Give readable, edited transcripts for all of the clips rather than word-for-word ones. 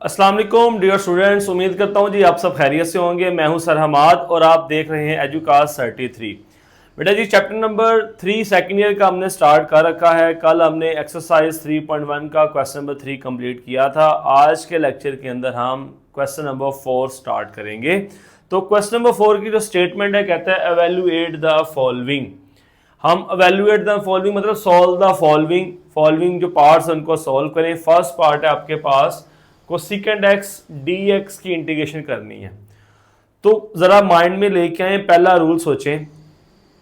अस्सलाम वालेकुम dear students, उम्मीद करता हूँ जी आप सब खैरियत से होंगे। मैं हूँ सर हमाद और आप देख रहे हैं एजुकास 33। बेटा जी चैप्टर नंबर 3 सेकेंड ईयर का हमने स्टार्ट कर रखा है। कल हमने एक्सरसाइज 3.1 का क्वेश्चन नंबर 3 कंप्लीट किया था। आज के लेक्चर के अंदर हम क्वेश्चन नंबर 4 स्टार्ट करेंगे। तो क्वेश्चन नंबर 4 की जो स्टेटमेंट है, कहता है एवेल्युएट द फॉलोइंग। हम एवेल्युएट द फॉलोइंग मतलब सॉल्व द फॉलोइंग जो पार्ट्स हैं उनको सॉल्व करें। फर्स्ट पार्ट है आपके पास कोसेकेंट एक्स डी एक्स की इंटीग्रेशन करनी है। तो जरा माइंड में लेके आए, पहला रूल सोचें,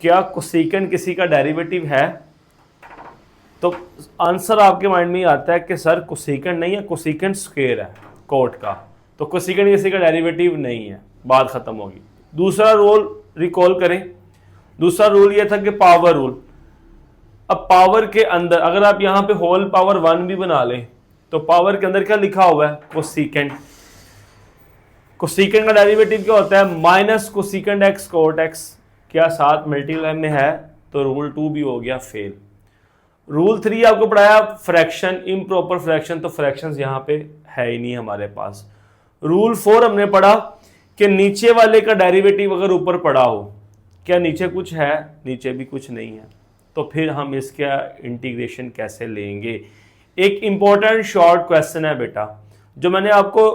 क्या कोसेकेंट किसी का डेरिवेटिव है? तो आंसर आपके माइंड में ही आता है कि सर कोसेकेंट नहीं है, कोसेकेंट स्क्वायर है कोट का। तो कोसेकेंट किसी का डेरिवेटिव नहीं है, बात खत्म होगी। दूसरा रूल रिकॉल करें। दूसरा रूल यह था कि पावर रूल। अब पावर के अंदर अगर आप यहां पे होल पावर 1 भी बना लें तो पावर के अंदर क्या लिखा हुआ है? कोसेकेंट। कोसेकेंट का डेरिवेटिव क्या होता है? Minus cosecant x cot x. क्या साथ मल्टीप्लाई में है? तो रूल 2 भी हो गया फेल। रूल 3 आपको पढ़ाया फ्रैक्शन, इम्प्रॉपर फ्रैक्शन, तो फ्रैक्शंस यहां पे है ही नहीं हमारे पास। रूल 4 हमने पढ़ा कि नीचे वाले का डेरिवेटिव अगर ऊपर पड़ा हो, क्या नीचे कुछ है? नीचे भी कुछ नहीं है, तो फिर हम इसका इंटीग्रेशन कैसे लेंगे? एक इंपॉर्टेंट शॉर्ट क्वेश्चन है बेटा, जो मैंने आपको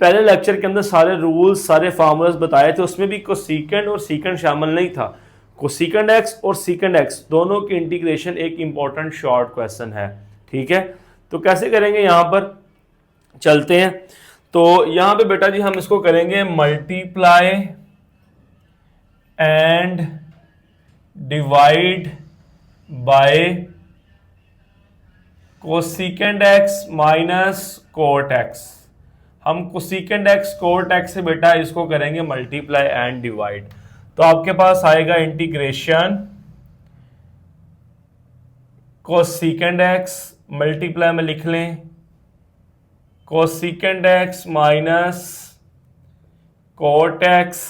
पहले लेक्चर के अंदर सारे रूल्स सारे फार्मूलाज बताए थे, उसमें भी कोसेकेंट और सीकेंट शामिल नहीं था। कोसेकेंट एक्स और सीकेंट एक्स दोनों की इंटीग्रेशन एक इंपॉर्टेंट शॉर्ट क्वेश्चन है। ठीक है, तो कैसे करेंगे? यहां पर चलते हैं। तो यहां पे बेटा जी हम इसको करेंगे multiply and divide by cosecant x minus cot x. हम कोसेकेंट एक्स कोट एक्स से बेटा इसको करेंगे मल्टीप्लाई एंड डिवाइड। तो आपके पास आएगा इंटीग्रेशन कोसेकेंट एक्स, मल्टीप्लाई में लिख लें cosecant x minus cot x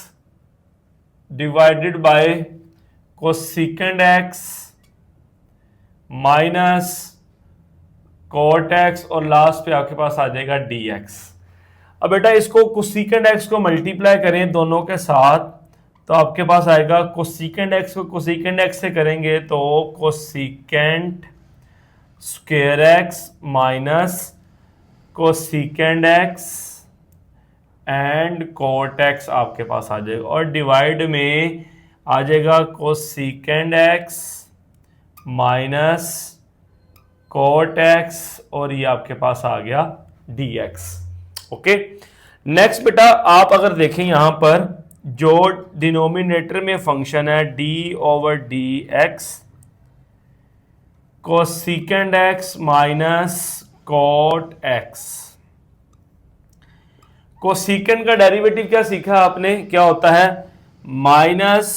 divided by cosecant x minus cot x और लास्ट पे आपके पास आ जाएगा डी एक्स। अब बेटा इसको कोसेकेंट एक्स को मल्टीप्लाई करें दोनों के साथ, तो आपके पास आएगा कोसेकेंट एक्स को कोसेकेंट एक्स से करेंगे तो cosecant square x minus cosecant x and cot x आपके पास आ जाएगा, और डिवाइड में आ जाएगा cosecant x minus cot x और ये आपके पास आ गया डी एक्स। ओके, नेक्स्ट बेटा आप अगर देखें यहां पर जो डिनोमिनेटर में फंक्शन है D over D x cosecant x minus cot x. Cosecant का डेरिवेटिव क्या सीखा आपने? क्या होता है? माइनस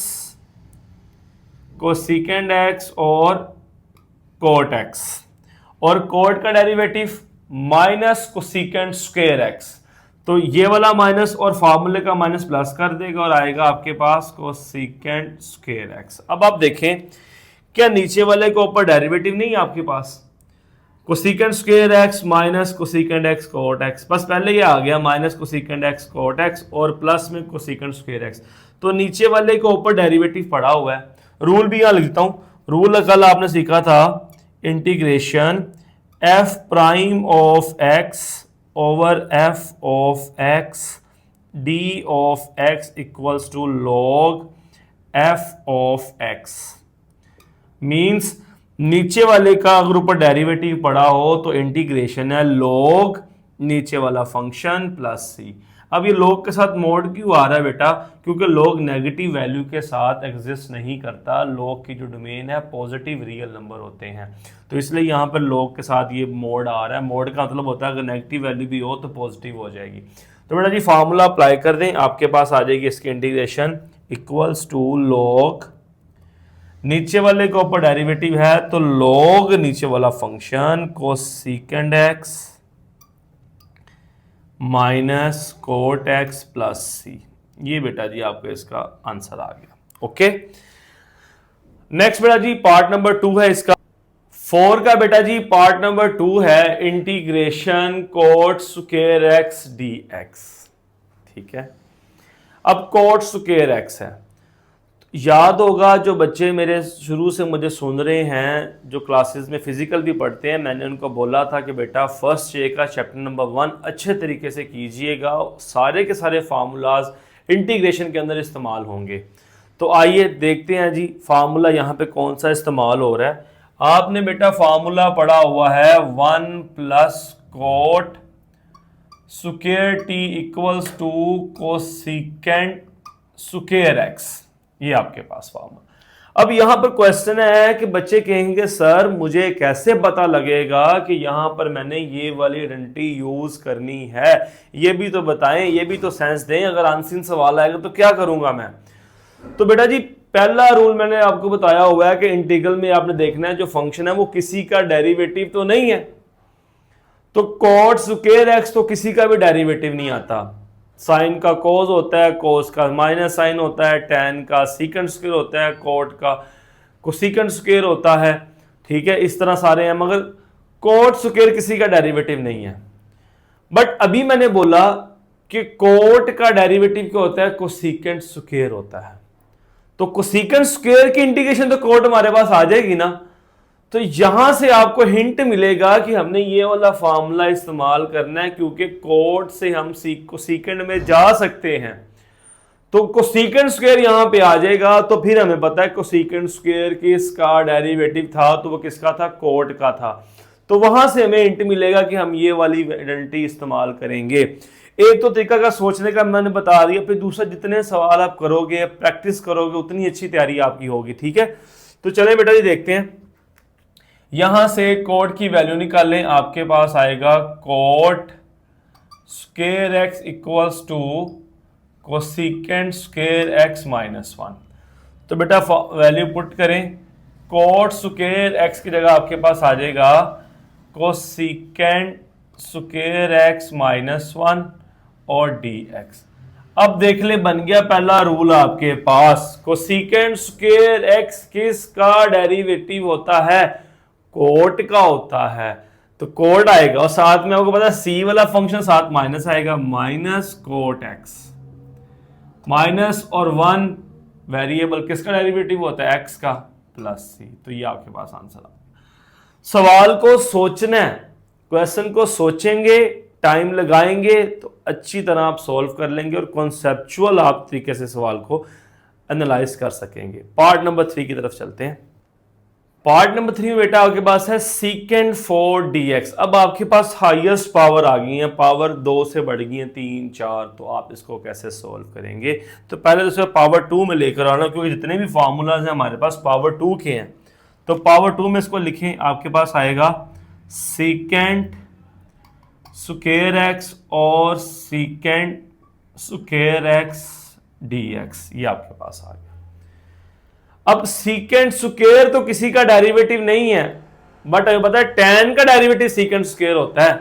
कोसेकेंट एक्स और कोट एक्स, और कोट का derivative minus cosecant square x. तो ये वाला माइनस और फार्मूले का माइनस प्लस कर देगा और आएगा आपके पास कोसेकेंट स्क्वायर एक्स। अब आप देखें, क्या नीचे वाले के ऊपर डेरिवेटिव नहीं है आपके पास? Cosecant square x minus cosecant x cot x, बस पहले ये आ गया minus cosecant x cot x और प्लस में कोसेकेंट स्क्वायर एक्स। तो नीचे वाले के ऊपर डेरिवेटिव पड़ा हुआ है। रूल भी यहां लिखता हूं। रूल कल आपने सीखा था integration f prime of x over f of x d of x equals to log f of x. Means नीचे वाले का अगर ऊपर डेरिवेटिव पड़ा हो तो इंटीग्रेशन है लॉग नीचे वाला फंक्शन प्लस सी। अब ये लॉग के साथ मोड क्यों आ रहा है बेटा? क्योंकि लॉग नेगेटिव वैल्यू के साथ एग्जिस्ट नहीं करता। लॉग की जो डोमेन है पॉजिटिव रियल नंबर होते हैं, तो इसलिए यहाँ पर लॉग के साथ ये मोड आ रहा है। मोड का मतलब होता है अगर नेगेटिव वैल्यू भी हो तो पॉजिटिव हो जाएगी। तो बेटा जी फार्मूला अप्लाई कर दें, आपके पास आ जाएगी इसकी इंटीग्रेशन इक्वल्स टू लॉग नीचे वाले के ऊपर डेरिवेटिव है तो लॉग नीचे वाला function cosecant x minus cot x plus c. ये बेटा जी आपको इसका आंसर आ गया। ओके, नेक्स्ट बेटा जी पार्ट नंबर 2 है इसका 4 का बेटा जी पार्ट नंबर 2 है integration coat square x D x. ठीक है, अब कोट स्क्वायर एक्स है। याद होगा जो बच्चे मेरे शुरू से मुझे सुन रहे हैं, जो क्लासेस में फिजिकल भी पढ़ते हैं, मैंने उनको बोला था कि बेटा फर्स्ट डे का चैप्टर नंबर 1 अच्छे तरीके से कीजिएगा, सारे के सारे फार्मूलाज इंटीग्रेशन के अंदर इस्तेमाल होंगे। तो आइए देखते हैं जी फार्मूला यहाँ पे कौन सा इस्तेमाल हो रहा है। आपने बेटा फार्मूला पढ़ा हुआ है 1 plus cot square t equals to cosecant square x, ये आपके पास फार्मूला। अब यहां पर क्वेश्चन है कि बच्चे कहेंगे सर मुझे कैसे पता लगेगा कि यहां पर मैंने ये वाली आइडेंटिटी यूज करनी है, ये भी तो बताएं, ये भी तो सेंस दें। अगर आंसर सवाल आएगा तो क्या करूंगा मैं? तो बेटा जी पहला रूल मैंने आपको बताया हुआ है कि इंटीग्रल में आपने देखना है जो फंक्शन है वो किसी का डेरिवेटिव तो नहीं है। तो कोट स्क्वायर एक्स तो किसी का भी डेरिवेटिव नहीं आता। साइन का कोस होता है, कोस का माइनस साइन होता है, टैन का सीकेंट स्क्वायर होता है, कोट का कोसेकेंट स्क्वायर होता है। ठीक है, इस तरह सारे हैं, मगर कोट स्क्वायर किसी का डेरिवेटिव नहीं है। बट अभी मैंने बोला कि कोट का डेरिवेटिव क्या होता है? कोसेकेंट स्क्वायर होता है। तो कोसेकेंट स्क्वायर की इंटीग्रेशन तो कोट हमारे पास आ जाएगी ना। तो यहां से आपको हिंट मिलेगा कि हमने ये वाला फार्मूला इस्तेमाल करना है, क्योंकि कोट से हम कोसेकेंट में जा सकते हैं। तो कोसेकेंट स्क्वायर यहां पे आ जाएगा, तो फिर हमें पता है कोसेकेंट स्क्वायर किसका डेरिवेटिव था, तो वो किसका था? कोट का था। तो वहां से हमें हिंट मिलेगा कि हम ये वाली आइडेंटिटी इस्तेमाल करेंगे। एक तो तरीका का सोचने का मैंने बता दिया, फिर दूसरा जितने सवाल आप करोगे, प्रैक्टिस करोगे, उतनी अच्छी तैयारी आपकी होगी। ठीक है, तो चले बेटा जी देखते हैं। यहां से कोट की वैल्यू निकालें, आपके पास आएगा cot square x equals to cosecant square x minus 1। तो बेटा वैल्यू पुट करें, कोट स्क्वायर एक्स की जगह आपके पास आ जाएगा कोसेकेंट स्क्वायर एक्स माइनस 1 और डी एक्स। अब देख ले बन गया पहला रूल आपके पास, कोसेकेंट स्क्वायर एक्स किसका डेरिवेटिव होता है? कोट का होता है। तो कोट आएगा और साथ में आपको पता है सी वाला फंक्शन साथ माइनस आएगा, माइनस कोट एक्स। माइनस और 1 वेरिएबल किसका डेरिवेटिव होता है? एक्स का, प्लस सी। तो ये आपके पास आंसर आ गया। सवाल को सोचना है, क्वेश्चन को सोचेंगे, टाइम लगाएंगे तो अच्छी तरह आप सॉल्व कर लेंगे और कॉन्सेप्चुअल आप तरीके से सवाल को एनालाइज कर सकेंगे। पार्ट नंबर 3 की तरफ चलते हैं। पार्ट नंबर 3 में बेटा आपके पास है सीकेंट 4 dx। अब आपके पास हाईएस्ट पावर आ गई है, पावर 2 से बढ़ गई है 3 4। तो आप इसको कैसे सॉल्व करेंगे? तो पहले तो इसे पावर 2 में लेकर आना, क्योंकि जितने भी फार्मूलाज हैं हमारे पास पावर 2 के हैं। तो पावर 2 में इसको लिखें, आपके पास आएगा सीकेंट स्क्वायर एक्स और सीकेंट स्क्वायर एक्स dx, ये आपके पास आ गया। अब सीकेंट स्क्वायर तो किसी का डेरिवेटिव नहीं है, बट हमें पता है tan का डेरिवेटिव सीकेंट स्क्वायर होता है।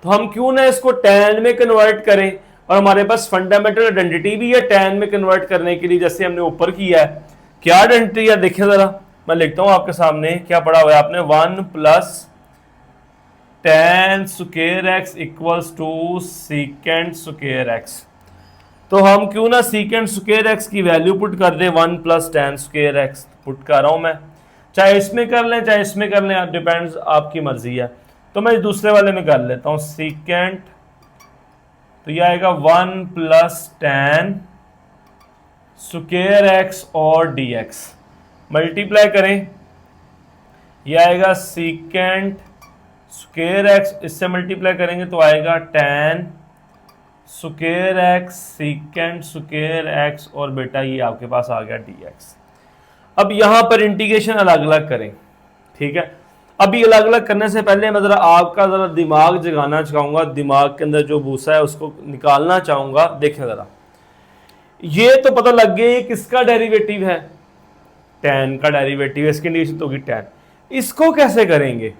तो हम क्यों ना इसको tan में कन्वर्ट करें, और हमारे पास फंडामेंटल आइडेंटिटी भी है tan में कन्वर्ट करने के लिए, जैसे हमने ऊपर किया है। क्या आइडेंटिटी है देखिए जरा, मैं लिखता हूं आपके सामने, क्या पढ़ा हुआ है आपने? 1 plus tan square x equals to secant square x. तो हम क्यों ना सीकेंट स्क्वायर एक्स की वैल्यू पुट कर दें, 1 plus tan square x put कर रहा हूं मैं। चाहे इसमें कर लें चाहे इसमें कर लें, डिपेंड्स, आपकी मर्जी है। तो मैं दूसरे वाले में कर लेता हूं सीकेंट, तो यह आएगा 1 प्लस tan स्क्वायर एक्स और dx। मल्टीप्लाई करें, यह आएगा सीकेंट स्क्वायर एक्स, इससे मल्टीप्लाई करेंगे तो आएगा tan square x secant square x, और बेटा ये आपके पास आ गया dx। अब यहां पर इंटीग्रेशन अलग अलग करें। ठीक है, अभी अलग अलग करने से पहले मैं जरा आपका जरा दिमाग जगाना चाहूंगा, दिमाग के अंदर जो भूसा है उसको निकालना चाहूंगा। देखें जरा, ये तो पता लग गया ये किसका डेरिवेटिव है? tan का डेरिवेटिव है, इसकी इंटीग्रेशन तो होगी tan। इसको कैसे करेंगे?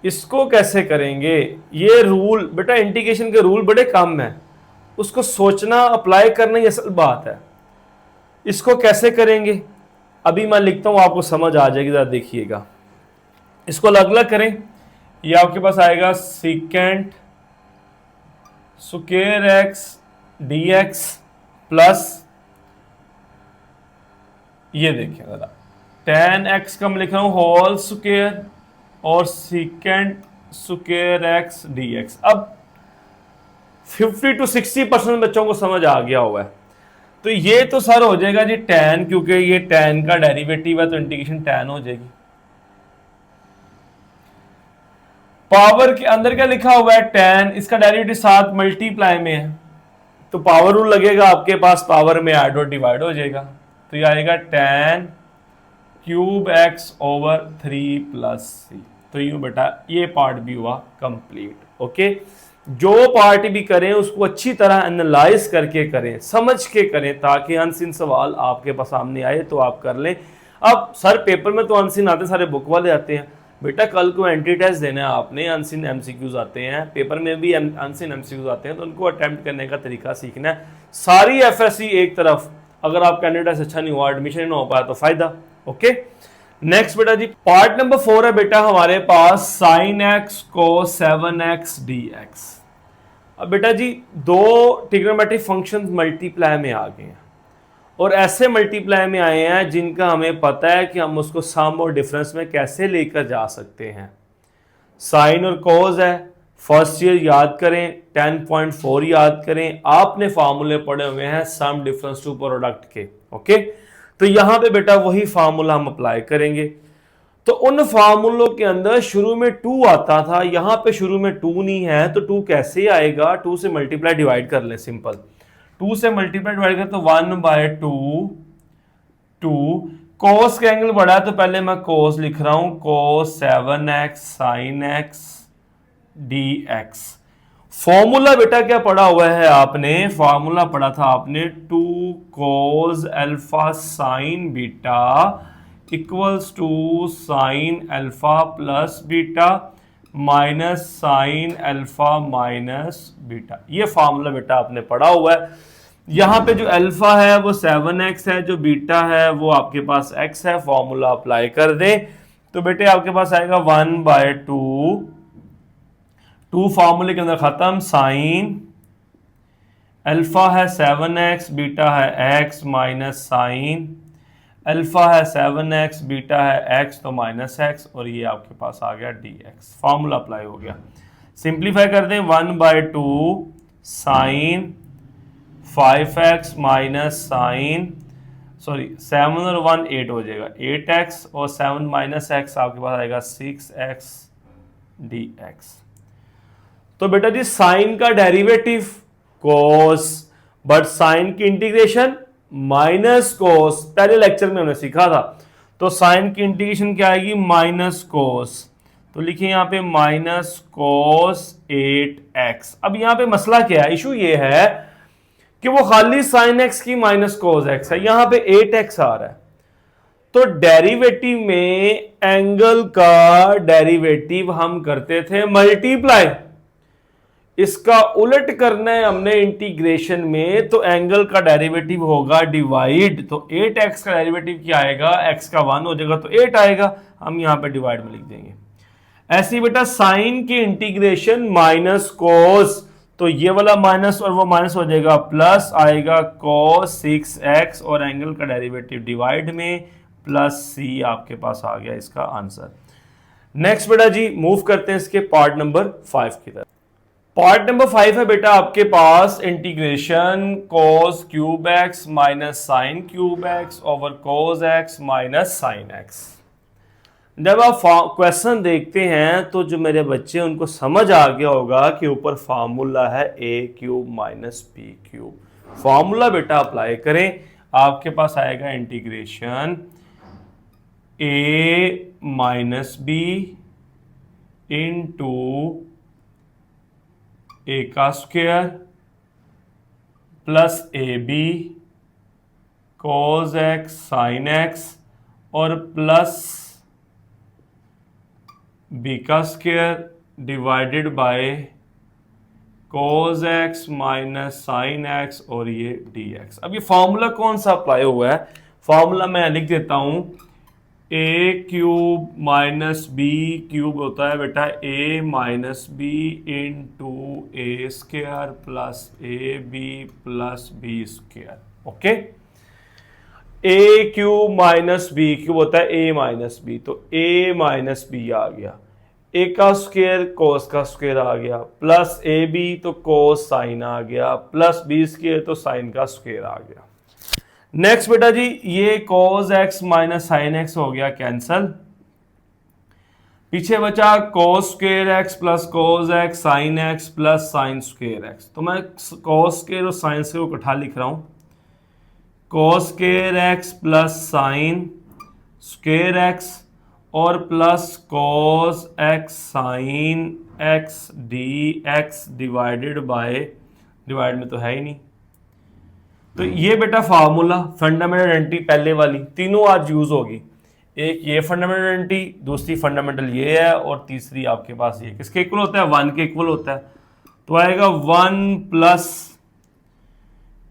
इसको कैसे करेंगे? ये रूल बेटा, इंटीग्रेशन के रूल बड़े कम है, उसको सोचना अप्लाई करना ही असल बात है। इसको कैसे करेंगे अभी मैं लिखता हूं, आपको समझ आ जाएगी, जरा देखिएगा। इसको अलग अलग करें, ये आपके पास आएगा secant square x D x plus, ये देखिए जरा, टेन एक्स का मैं लिख रहा हूं होल स्क्वायर और secant square x D x. अब 50 to 60% बच्चों को समझ आ गया हुआ है। तो ये तो सर हो जाएगा जी tan, क्योंकि ये tan का डेरिवेटिव है तो इंटीग्रेशन tan हो जाएगी। पावर के अंदर क्या लिखा हुआ है tan, इसका डेरिवेटिव साथ मल्टीप्लाई में है तो पावर रूल लगेगा आपके पास, पावर में ऐड और डिवाइड हो जाएगा। तो ये आएगा tan cube x over 3 plus c. तो यूं बेटा ये पार्ट भी हुआ कंप्लीट। ओके, जो पार्ट भी करें उसको अच्छी तरह एनालाइज करके करें, समझ के करें, ताकि अनसीन सवाल आपके पास सामने आए तो आप कर लें। अब सर पेपर में तो अनसीन आते हैं, सारे बुक वाले आते हैं, बेटा कल को एंट्री टेस्ट देना है आपने, अनसीन एमसीक्यूज आते हैं, पेपर में भी अनसीन एमसीक्यूज आते हैं, तो उनको अटेम्प्ट करने का तरीका सीखना है। सारी एफएससी एक तरफ, अगर आप कैंडिडेट अच्छा नहीं हुआ, एडमिशन नहीं हो पाया तो फायदा। ओके, नेक्स्ट बेटा जी पार्ट नंबर 4 है बेटा हमारे पास साइन एक्स को 7x dx। अब बेटा जी दो ट्रिग्नोमेट्रिक फंक्शंस मल्टीप्लाई में आ गए हैं और ऐसे मल्टीप्लाई में आए हैं जिनका हमें पता है कि हम उसको सम और डिफरेंस में कैसे लेकर जा सकते हैं। साइन और कोस है, फर्स्ट ईयर याद करें, 10.4 याद करें, आपने फार्मूले पढ़े हुए हैं सम डिफरेंस टू प्रोडक्ट के। ओके, तो यहां पे बेटा वही फार्मूला हम अप्लाई करेंगे। तो उन फार्मूलों के अंदर शुरू में 2 आता था, यहां पे शुरू में 2 नहीं है, तो 2 कैसे आएगा, 2 से मल्टीप्लाई डिवाइड कर ले, सिंपल 2 से मल्टीप्लाई डिवाइड कर तो 1/2 2। कोस का एंगल बढ़ा है तो पहले मैं कोस लिख रहा हूं, कोस 7x sine x D x. Formula बेटा क्या पढ़ा हुआ है आपने, फॉर्मूला पढ़ा था आपने 2 cos alpha sine beta equals to sine alpha plus beta minus sine alpha minus beta. ये फॉर्मूला बेटा आपने पढ़ा हुआ है। यहां पे जो अल्फा है वो 7x है, जो बीटा है वो आपके पास x है, फॉर्मूला अप्लाई कर दें तो बेटे आपके पास आएगा 1/2, 2 फार्मूले के अंदर खत्म, साइन अल्फा है 7x बीटा है x माइनस साइन अल्फा है 7x बीटा है x तो माइनस x, और ये आपके पास आ गया dx, फार्मूला अप्लाई हो गया। सिंप्लीफाई कर दें, 1/2 sign 5x minus sign, sorry 7 और 1 8 हो जाएगा 8x, और 7 माइनस x आपके पास आएगा 6x dx। तो बेटा जी साइन का डेरिवेटिव कोस, बट साइन की इंटीग्रेशन माइनस कोस, पहले लेक्चर में हमने सीखा था। तो साइन की इंटीग्रेशन क्या आएगी, माइनस कोस, तो लिखिए यहां पे माइनस कोस 8x। अब यहां पे मसला क्या है, इशू ये है कि वो खाली साइन एक्स की माइनस कोस एक्स है, यहां पे 8x आ रहा है। तो डेरिवेटिव में एंगल का डेरिवेटिव हम करते थे मल्टीप्लाई, इसका उलट करना है हमने इंटीग्रेशन में, तो एंगल का डेरिवेटिव होगा डिवाइड। तो 8x का डेरिवेटिव क्या आएगा, x का 1 हो जाएगा तो 8 आएगा, हम यहां पे डिवाइड में लिख देंगे। ऐसे ही बेटा साइन की इंटीग्रेशन माइनस कोस, तो ये वाला माइनस और वो माइनस हो जाएगा, प्लस आएगा cos 6x, और एंगल का डेरिवेटिव डिवाइड में प्लस c आपके पास आ गया इसका आंसर। नेक्स्ट बेटा जी मूव करते हैं इसके पार्ट नंबर 5 की तरफ। पार्ट नंबर 5 है बेटा आपके पास integration cos cube x minus sine cube x over cos x minus sine x. जब आप क्वेश्चन देखते हैं तो जो मेरे बच्चे उनको समझ आ गया होगा कि ऊपर फार्मूला है a cube minus b cube. Formula बेटा अप्लाई करें, आपके पास आएगा integration a minus b into a का square plus a b cos x sine x और प्लस बी का square divided by cos x minus sine x और ये डी एक्स। अब ये फॉर्मूला कौन सा अप्लाई हुआ है, फॉर्मूला मैं लिख देता हूं a cube minus b cube होता है बेटा a minus b into a square plus a b plus b square. Okay, a cube minus b cube होता है ए माइनस बी, तो ए माइनस बी आ गया, ए का स्क्वायर कोस का स्क्वायर आ गया, प्लस ए बी तो कोस साइन आ गया, प्लस बी स्क्वायर तो साइन का स्क्वायर आ गया। नेक्स्ट बेटा जी, ये cos x minus sine x हो गया कैंसल, पीछे बचा cos square x plus cos x sine x plus sine square x। तो मैं cos स्क्वायर और साइन स्क्वायर को इकट्ठा लिख रहा हूं, cos square x plus sine square x और plus cos x sine x dx divided by, divide में तो है ही नहीं, तो ये बेटा फार्मूला फंडामेंटल आइडेंटिटी पहले वाली तीनों आज यूज होगी। एक ये फंडामेंटल आइडेंटिटी, दूसरी फंडामेंटल ये है, और तीसरी आपके पास ये किसके इक्वल होता है, 1 के इक्वल होता है। तो आएगा 1 plus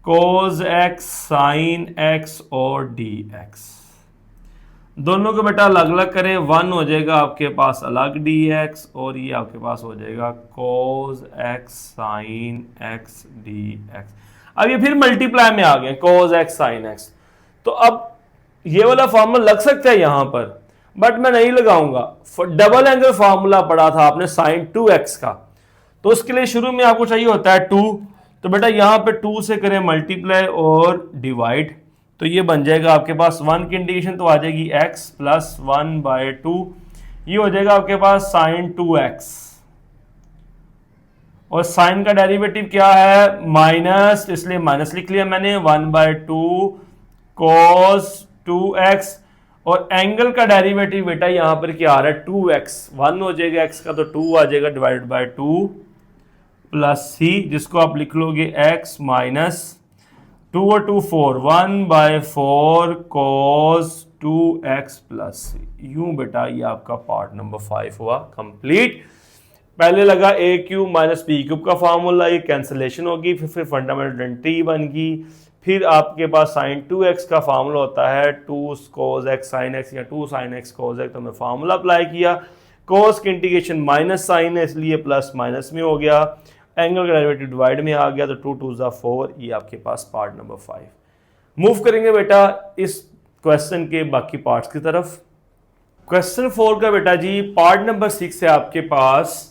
cos x sine x और dx, दोनों को बेटा अलग अलग करें, 1 हो जाएगा आपके पास अलग dx और ये आपके पास हो जाएगा cos x sine x dx। अब ये फिर मल्टीप्लाई में आ गए cos x sin x, तो अब ये वाला फार्मूला लग सकता है यहां पर, बट मैं नहीं लगाऊंगा। डबल एंगल फार्मूला पढ़ा था आपने sin 2x का, तो उसके लिए शुरू में आपको चाहिए होता है 2, तो बेटा यहां पे 2 से करें मल्टीप्लाई और डिवाइड, तो ये बन जाएगा आपके पास 1 की इंटीग्रेशन तो आ जाएगी x प्लस 1/2, ये हो जाएगा आपके पास sin 2x, और साइन का डेरिवेटिव क्या है माइनस, इसलिए माइनस लिख लिया मैंने, 1/2 cos 2x, और एंगल का डेरिवेटिव बेटा यहां पर क्या आ रहा है 2x, 1 हो जाएगा x का तो 2 आ जाएगा डिवाइडेड बाय 2 प्लस c, जिसको आप लिख लोगे x माइनस 2 और 2 4, 1/4 cos 2x प्लस c। यूं बेटा ये आपका पार्ट नंबर 5 हुआ कंप्लीट। पहले लगा ए क्यूब माइनस बी क्यूब का फार्मूला, ये कैंसिलेशन होगी, फिर फंडामेंटल आइडेंटिटी बन गई, फिर आपके पास साइन 2x का फार्मूला होता है 2 cos x sin x या 2 sin x cos x, तो मैं फार्मूला अप्लाई किया, cos की इंटीग्रेशन माइनस साइन है इसलिए प्लस माइनस में हो गया, एंगल का डेरिवेटिव डिवाइड में आ गया, तो 2 2 4, ये आपके पास पार्ट नंबर 5। मूव करेंगे बेटा इस क्वेश्चन के बाकी पार्ट्स की तरफ। क्वेश्चन 4 का बेटा जी पार्ट नंबर 6 है आपके पास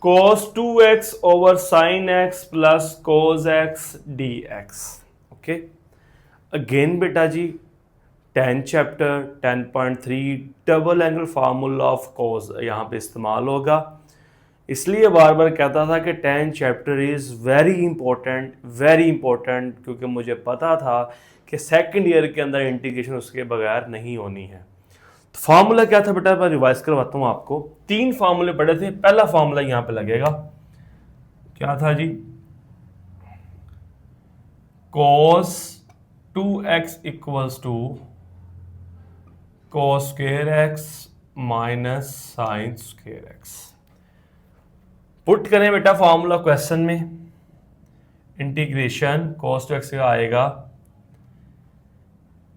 cos 2x over sin x plus cos x dx। Okay, again बेटा जी 10 chapter 10.3 double angle formula of cos यहाँ पे इस्तेमाल होगा, इसलिए बार बार कहता था कि 10 चैप्टर इज़ वेरी इंपॉर्टेंट, क्योंकि मुझे पता था कि सेकंड ईयर के अंदर इंटीग्रेशन उसके बगैर नहीं होनी है। तो फार्मूला क्या था बेटा, मैं रिवाइज करवाता हूं आपको। 3 फार्मूले पढ़े थे, पहला फार्मूला यहां पे लगेगा, क्या था जी, cos 2x equals to cos square x minus sine square x। Put करें बेटा फार्मूला क्वेश्चन में, इंटीग्रेशन cos 2x का आएगा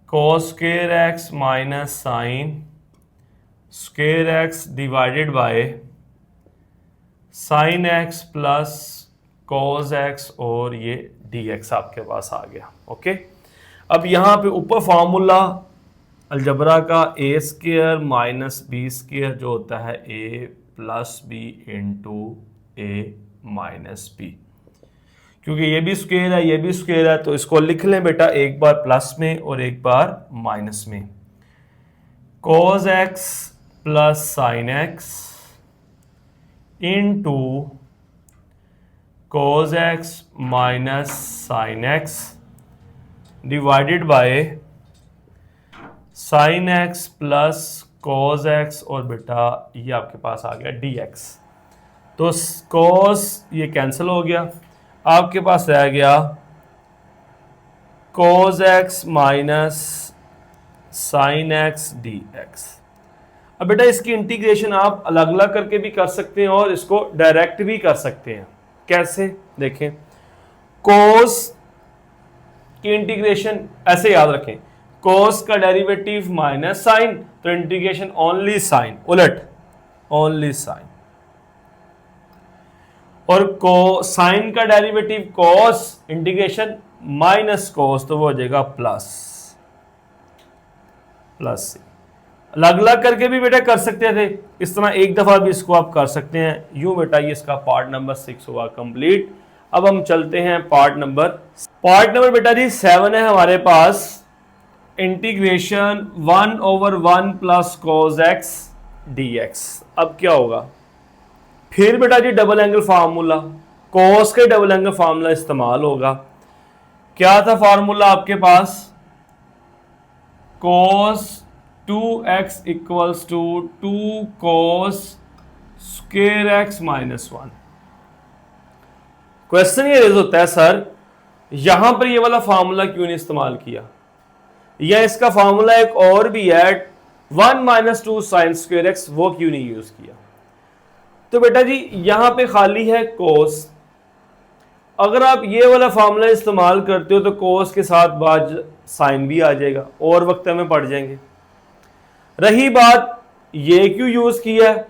cos square x minus sine square x divided by sine x plus cos x और ये dx आपके पास आ गया। ओके, अब यहाँ पे ऊपर फार्मूला अलजबरा का a square minus b square जो होता है a plus b into a minus b, क्योंकि ये भी स्क्वायर है ये भी स्क्वायर है, तो इसको लिख लें बेटा एक बार प्लस में और एक बार माइनस में। cos x plus sine x into cos x minus sine x divided by sine x plus cos x और बेटा ये आपके पास आ गया dx। तो cos ये कैंसिल हो गया, आपके पास रह गया cos x minus sine x dx। अब बेटा इसकी इंटीग्रेशन आप अलग अलग करके भी कर सकते हैं और इसको डायरेक्ट भी कर सकते हैं। कैसे देखें, cos की इंटीग्रेशन ऐसे याद रखें, cos का डेरिवेटिव माइनस साइन, तो इंटीग्रेशन ओनली साइन, उलट ओनली साइन, और साइन का derivative cos, integration minus cos, तो वो हो जाएगा प्लस सी। अलग अलग करके भी बेटा कर सकते थे, इस तरह एक दफा भी इसको आप कर सकते हैं। यूं बेटा ये इसका पार्ट नंबर 6 हुआ कंप्लीट। अब हम चलते हैं पार्ट नंबर बेटा जी 7 है हमारे पास, integration 1/1 plus cos x dx। अब क्या होगा, फिर बेटा जी डबल एंगल फार्मूला, cos के डबल एंगल फार्मूला इस्तेमाल होगा। क्या था फार्मूला आपके पास, cos 2x equals to 2 cos square x minus 1। Question ये रेज होता है सर यहां पर ये वाला फार्मूला क्यों नहीं इस्तेमाल किया, या इसका फार्मूला एक और भी है 1 माइनस 2 साइन स्क्वायर x, वो क्यों नहीं यूज किया। तो बेटा जी यहां पे खाली है cos, अगर आप ये वाला फार्मूला इस्तेमाल करते हो तो cos के साथ बाद साइन भी आ जाएगा और वक्त में पड़ जाएंगे। रही बात ये क्यों यूज किया है,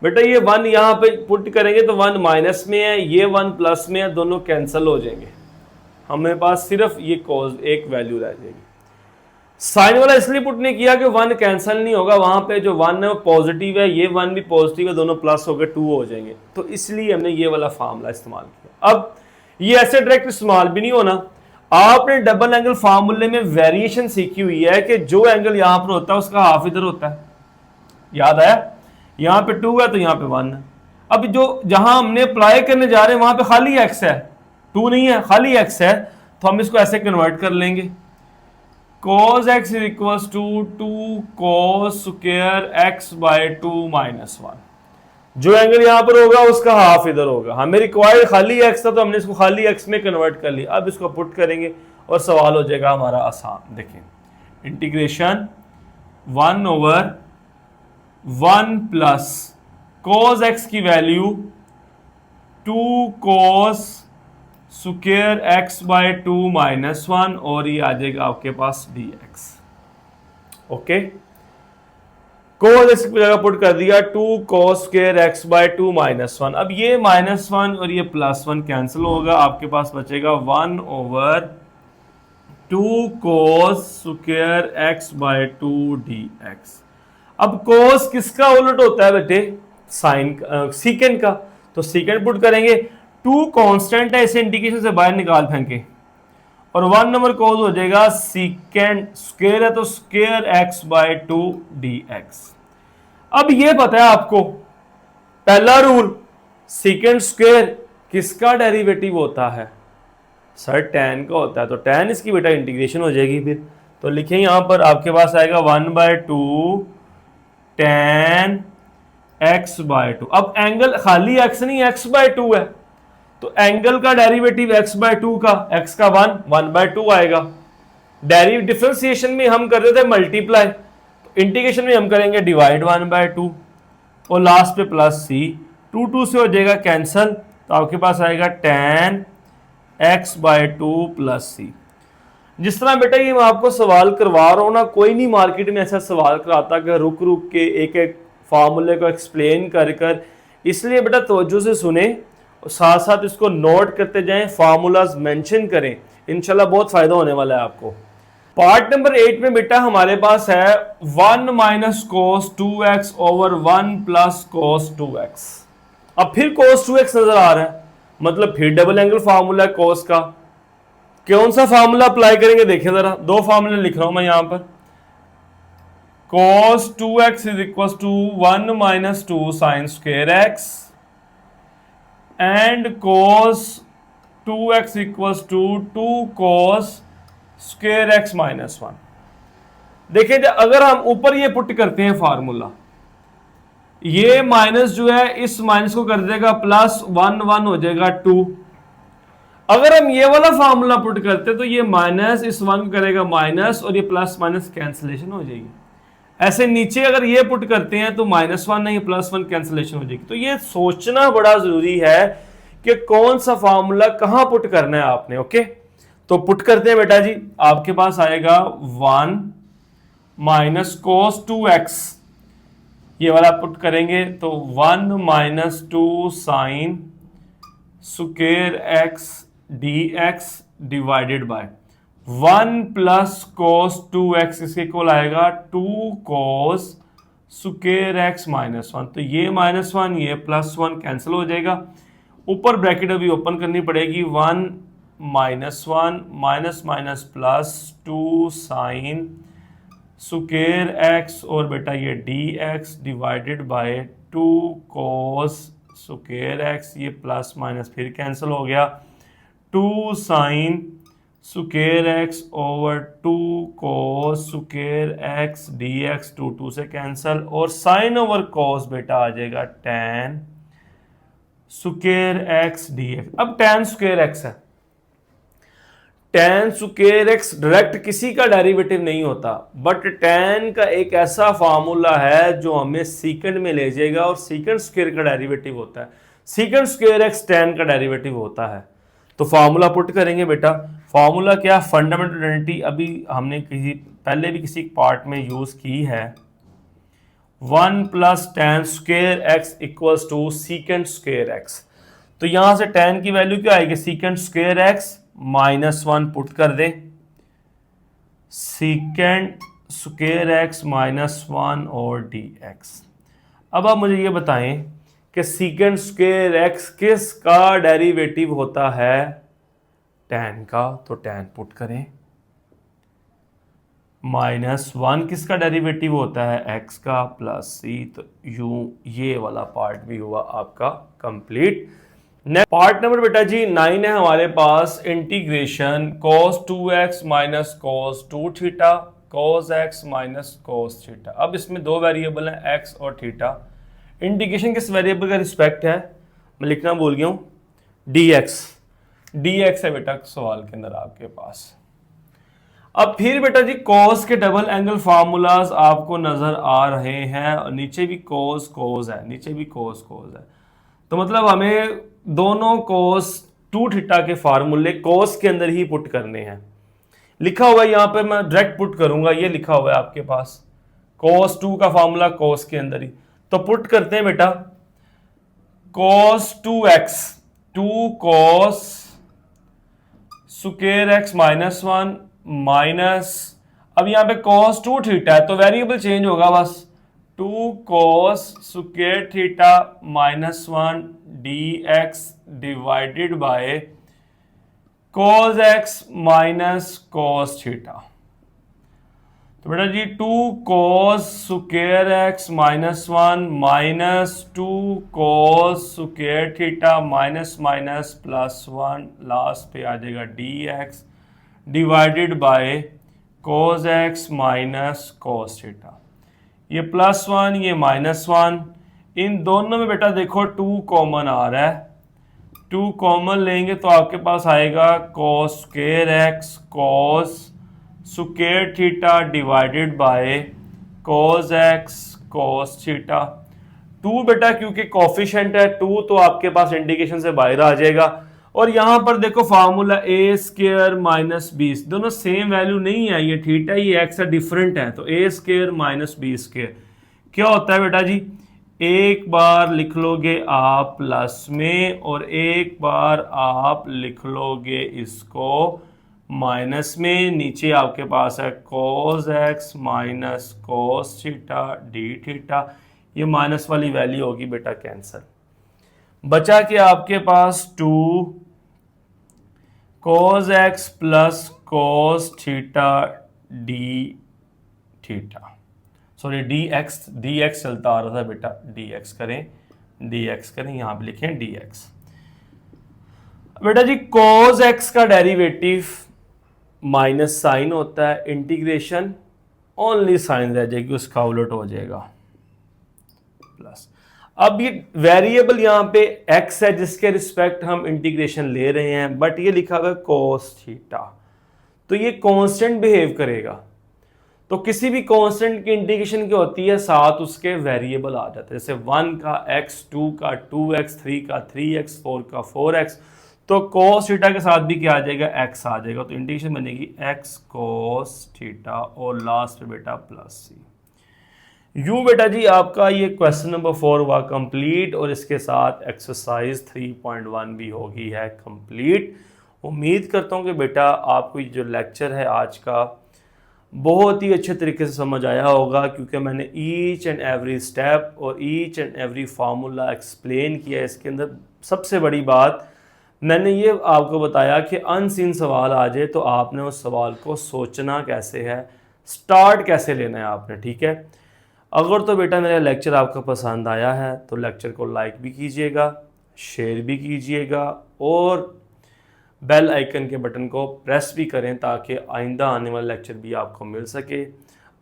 बेटा ये 1 यहां पे पुट करेंगे तो 1 माइनस में है, ये 1 प्लस में है, दोनों कैंसिल हो जाएंगे, हमें पास सिर्फ ये cos एक वैल्यू रह जाएगी। साइन वाला इसलिए पुट नहीं किया कि 1 कैंसिल नहीं होगा, वहां पे जो 1 है वो पॉजिटिव है, ये 1 भी पॉजिटिव है, दोनों प्लस हो गए 2 हो जाएंगे, तो इसलिए हमने ये वाला फार्मूला इस्तेमाल किया। अब ये ऐसे डायरेक्ट इस्तेमाल भी नहीं होना, आपने डबल एंगल फार्मूले में वेरिएशन सीखी हुई है कि जो एंगल यहां पर होता है उसका हाफ इधर होता है, याद आया, यहां पे 2 है तो यहां पे 1 है। अब जो जहां हमने अप्लाई करने जा रहे हैं वहां पे खाली x है, 2 नहीं है, खाली x है, तो हम इसको ऐसे कन्वर्ट कर लेंगे, cos x is equals to 2 cos square x by 2 minus 1। जो एंगल यहां पर होगा उसका हाफ इधर होगा, हमें रिक्वायर्ड खाली x था तो हमने इसको खाली x में कन्वर्ट कर लिया। अब इसको पुट करेंगे और सवाल हो जाएगा हमारा आसान। देखें इंटीग्रेशन 1/1 प्लस cos x की value 2 cos square x by 2 minus 1, और ये आ जाएगा आपके पास dx। ओके, cos x की जगह पुट कर दिया 2 cos square x by 2 minus 1। अब ये माइनस 1 और ये प्लस 1 कैंसिल होगा, आपके पास बचेगा 1/2 cos square x by 2 dx। अब cos किसका उलट होता है बेटे, साइन सीकेंड का, तो सीकेंड पुट करेंगे, 2 कांस्टेंट है, इसे इंटीग्रेशन से बाहर निकाल फेंके, और 1 नंबर cos हो जाएगा सीकेंड, स्क्वायर है तो स्क्वायर x बाय 2 dx। अब ये पता है आपको पहला रूल, सीकेंड स्क्वायर किसका डेरिवेटिव होता है, सर tan का होता है, तो tan इसकी बेटा इंटीग्रेशन हो जाएगी फिर, तो लिखें यहां पर आपके पास आएगा 1/2 tan x बाय 2। अब एंगल खाली x नहीं x बाय 2 है, तो एंगल का डेरिवेटिव x बाय 2 का, x का 1/2 आएगा। डिफरेंशिएशन में हम कर रहे थे मल्टीप्लाई, तो इंटीग्रेशन में हम करेंगे डिवाइड 1/2, और लास्ट पे प्लस c, 2 से हो जाएगा कैंसल, तो आपके पास आएगा tan x by 2 plus c। जिस तरह बेटा ये मैं आपको सवाल करवा रहा हूं ना, कोई नहीं मार्केट में ऐसा सवाल कराता कि रुक रुक के एक एक फार्मूले को एक्सप्लेन कर कर, इसलिए बेटा तवज्जो से सुने, साथ साथ इसको नोट करते जाएं, फार्मूलाज मेंशन करें, इंशाल्लाह बहुत फायदा होने वाला है आपको। पार्ट नंबर 8 में बेटा हमारे पास है 1 minus cos 2x over 1 plus cos 2x। अब फिर cos 2x नजर आ रहा है, मतलब फिर डबल एंगल फार्मूला है cos का। कौन सा फार्मूला अप्लाई करेंगे देखें जरा, दो फार्मूले लिख रहा हूं मैं यहां पर, cos 2x is equal to 1 minus 2 sine square x and cos 2x equals to 2 cos square x minus 1। देखिए अगर हम ऊपर ये पुट करते हैं फार्मूला, ये माइनस जो है इस माइनस को कर देगा प्लस 1 हो जाएगा 2। अगर हम ये वाला फार्मूला पुट करते तो ये माइनस इस 1 को करेगा माइनस, और ये प्लस माइनस कैंसिलेशन हो जाएगी। ऐसे नीचे अगर ये पुट करते हैं तो -1 नहीं +1 कैंसिलेशन हो जाएगी। तो ये सोचना बड़ा जरूरी है कि कौन सा फार्मूला कहां पुट करना है आपने। ओके, तो पुट करते हैं बेटा जी, आपके पास आएगा 1 माइनस कोस 2x, ये वाला पुट करेंगे तो 1 minus 2 sine square x D x divided by 1 plus cos 2x, इसके इक्वल आएगा 2 कोस स्क्वायर एक्स माइनस 1। तो ये -1 ये +1 कैंसिल हो जाएगा। ऊपर ब्रैकेट अभी ओपन करनी पड़ेगी, 1 -1 minus minus plus 2 sine square x और बेटा ये D x divided by 2 cos square x, ये प्लस माइनस फिर कैंसिल हो गया, 2 sine square x over 2 cos square x D x, 2 से कैंसिल, और साइन ओवर कोस बेटा आ जाएगा tan square x D x. अब tan स्क्वायर एक्स है, tan स्क्वायर एक्स डायरेक्ट किसी का डेरिवेटिव नहीं होता, बट tan का एक ऐसा फार्मूला है जो हमें सीकेंड में ले जाएगा और सीकेंड स्क्वायर का डेरिवेटिव होता है। सीकेंड स्क्वायर एक्स tan का डेरिवेटिव होता है। तो फार्मूला पुट करेंगे बेटा, फार्मूला क्या, फंडामेंटल आइडेंटिटी अभी हमने पहले भी किसी पार्ट में यूज की है, 1 plus tan square x equals to secant square x. तो यहां से tan की वैल्यू क्या आएगी, सीकेंड स्क्वायर एक्स -1 पुट कर दे, सीकेंड स्क्वायर एक्स -1 और डी एक्स। अब आप मुझे ये बताएं कि सीकेंड स्क्वायर एक्स किस का डेरिवेटिव होता है, tan का, तो tan पुट करें, -1 किसका डेरिवेटिव होता है, x का, प्लस c, तो यूं ये वाला पार्ट भी हुआ आपका कंप्लीट। पार्ट नंबर बेटा जी 9 है हमारे पास, integration cos 2x minus cos 2 theta cos x minus cos theta. अब इसमें दो वेरिएबल हैं x और थीटा। इंटीग्रेशन किस वेरिएबल का रिस्पेक्ट है, मैं लिखना भूल गया हूं, dx है बेटा सवाल के अंदर आपके पास। अब फिर बेटा जी cos के डबल एंगल फार्मूलाज आपको नजर आ रहे हैं, और नीचे भी cos है, नीचे भी cos है। तो मतलब हमें दोनों cos 2 थीटा के फार्मूले cos के अंदर ही पुट करने हैं। लिखा हुआ है यहाँ पे, मैं डायरेक्ट पुट करूंगा, ये लिखा हुआ है आपके पास cos 2 का फार्मूला cos के अंदर ही। तो पुट करते हैं बेटा, cos 2x 2 cos square x -1 minus, अब यहां पे cos 2 थीटा है तो वेरिएबल चेंज होगा बस, 2 cos square theta -1 dx divided bye cos x minus cos theta. तो बेटा जी 2 cos square x -1 minus 2 cos square theta minus +1, last पे आ जाएगा dx divided bye cos x minus cos theta. ये +1 ये -1, इन दोनों में बेटा देखो 2 कॉमन आ रहा है, 2 कॉमन लेंगे तो आपके पास आएगा cos square x cos square theta divided by cos x cos theta. 2 बेटा क्योंकि कोफिशिएंट है 2 तो आपके पास इंटीग्रेशन से बाहर आ जाएगा। और यहां पर देखो formula a square minus b, दोनों सेम वैल्यू नहीं है, ये थीटा ये x है, डिफरेंट है, तो a square minus b square क्या होता है बेटा जी, एक बार लिख लोगे आप प्लस में और एक बार आप लिख लोगे इसको माइनस में। नीचे आपके पास है cos x minus cos theta D theta, ये माइनस वाली वैल्यू होगी बेटा कैंसर, बचा कि आपके पास 2 cos x plus cos theta D theta, sorry dx चलता आ रहा था बेटा, dx करें यहां पे लिखें dx। बेटा जी cos x का डेरिवेटिव माइनस साइन होता है, इंटीग्रेशन ओनली साइन रह जाएगी, उसका उलट हो जाएगा प्लस। अब ये वेरिएबल यहां पे x है जिसके रिस्पेक्ट हम इंटीग्रेशन ले रहे हैं, बट ये लिखा हुआ है cos थीटा, तो ये कांस्टेंट बिहेव करेगा। तो किसी भी कांस्टेंट की इंटीग्रेशन क्या होती है, साथ उसके वेरिएबल आ जाते हैं, जैसे 1 का x, 2 का 2x, 3 का 3x, 4 का 4x। तो cos थीटा के साथ भी क्या आ जाएगा, x आ जाएगा, तो इंटीग्रेशन बनेगी x cos थीटा और लास्ट पे बेटा प्लस c। यू बेटा जी आपका ये क्वेश्चन नंबर 4 हुआ कंप्लीट और इसके साथ एक्सरसाइज 3.1 भी होगी है कंप्लीट। उम्मीद करता हूँ कि बेटा आपको ये जो लेक्चर है आज का बहुत ही अच्छे तरीके से समझ आया होगा, क्योंकि मैंने ईच एंड एवरी स्टेप और each and every formula explain किया। इसके अंदर सबसे बड़ी बात मैंने ये आपको बताया कि अनसीन सवाल आ जाए तो आपने उस सवाल को सोचना कैसे है, स्टार्ट कैसे लेना है आपने, ठीक है। अगर तो बेटा मेरा लेक्चर आपको पसंद आया है तो लेक्चर को लाइक भी कीजिएगा, शेयर भी कीजिएगा और बेल आइकन के बटन को प्रेस भी करें ताकि आइंदा आने वाला लेक्चर भी आपको मिल सके।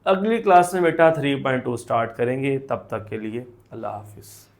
अगली क्लास में बेटा 3.2 स्टार्ट करेंगे, तब तक के लिए अल्लाह हाफिज़।